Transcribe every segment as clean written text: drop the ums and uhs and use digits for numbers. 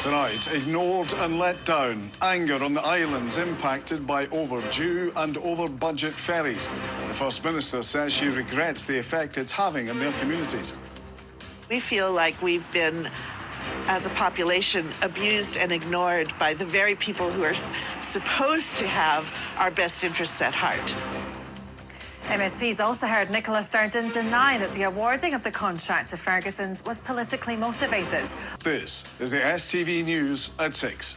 Tonight, ignored and let down. Anger on the islands impacted by overdue and over-budget ferries. The First Minister says she regrets the effect it's having on their communities. We feel like we've been, as a population, abused and ignored by the very people who are supposed to have our best interests at heart. MSPs also heard Nicola Sturgeon deny that the awarding of the contract to Ferguson's was politically motivated. This is the STV News at 6.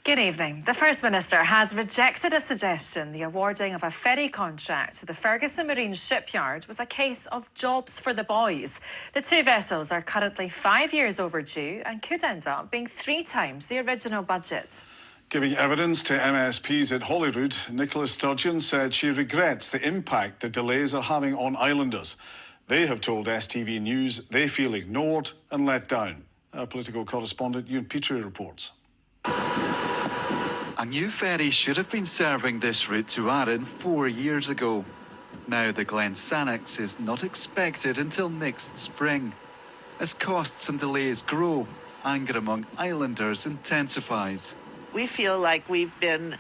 Good evening. The First Minister has rejected a suggestion the awarding of a ferry contract to the Ferguson Marine Shipyard was a case of jobs for the boys. The two vessels are currently 5 years overdue and could end up being 3 times the original budget. Giving evidence to MSPs at Holyrood, Nicola Sturgeon said she regrets the impact the delays are having on islanders. They have told STV News they feel ignored and let down. Our political correspondent Ewan Petrie reports. A new ferry should have been serving this route to Arran 4 years ago. Now the Glen Sannox is not expected until next spring. As costs and delays grow, anger among islanders intensifies. We feel like we've been,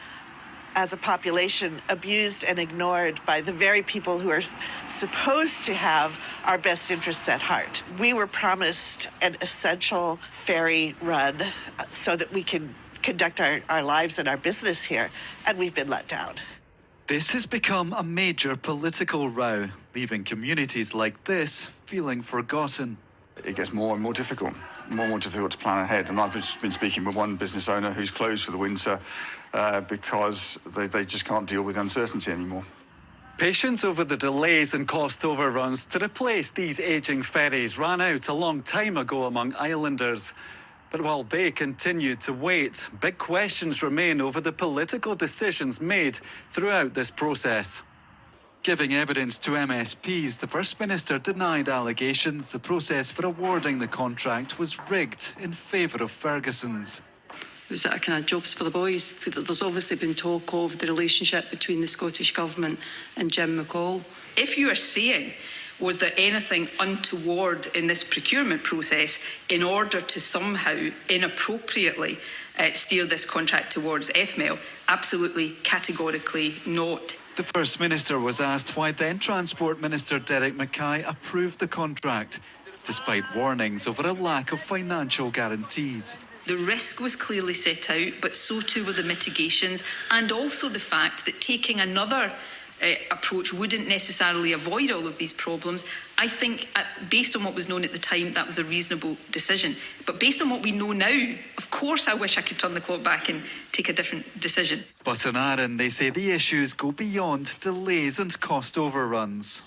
as a population, abused and ignored by the very people who are supposed to have our best interests at heart. We were promised an essential ferry run so that we can conduct our lives and our business here, and we've been let down. This has become a major political row, leaving communities like this feeling forgotten. It gets more and more difficult to plan ahead. And I've just been speaking with one business owner who's closed for the winter because they just can't deal with uncertainty anymore. Patience over the delays and cost overruns to replace these ageing ferries ran out a long time ago among islanders. But while they continue to wait, big questions remain over the political decisions made throughout this process. Giving evidence to MSPs, the First Minister denied allegations the process for awarding the contract was rigged in favour of Ferguson's. Was that a kind of jobs for the boys? There's obviously been talk of the relationship between the Scottish Government and Jim McCall. If you are saying, was there anything untoward in this procurement process in order to somehow inappropriately steer this contract towards FML? Absolutely, categorically not. The First Minister was asked why then Transport Minister Derek Mackay approved the contract, despite warnings over a lack of financial guarantees. The risk was clearly set out, but so too were the mitigations, and also the fact that taking another approach wouldn't necessarily avoid all of these problems. I think, based on what was known at the time, that was a reasonable decision. But based on what we know now, of course I wish I could turn the clock back and take a different decision. But in Arran, they say the issues go beyond delays and cost overruns.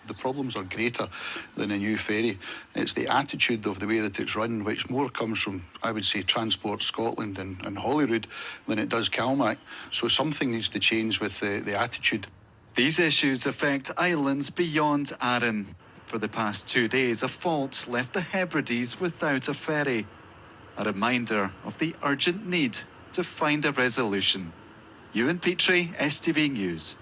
The problems are greater than a new ferry. It's the attitude of the way that it's run, which more comes from, I would say, Transport Scotland and Holyrood than it does CalMac. So something needs to change with the attitude. These issues affect islands beyond Arran. For the past 2 days, a fault left the Hebrides without a ferry. A reminder of the urgent need to find a resolution. Ewan Petrie, STV News.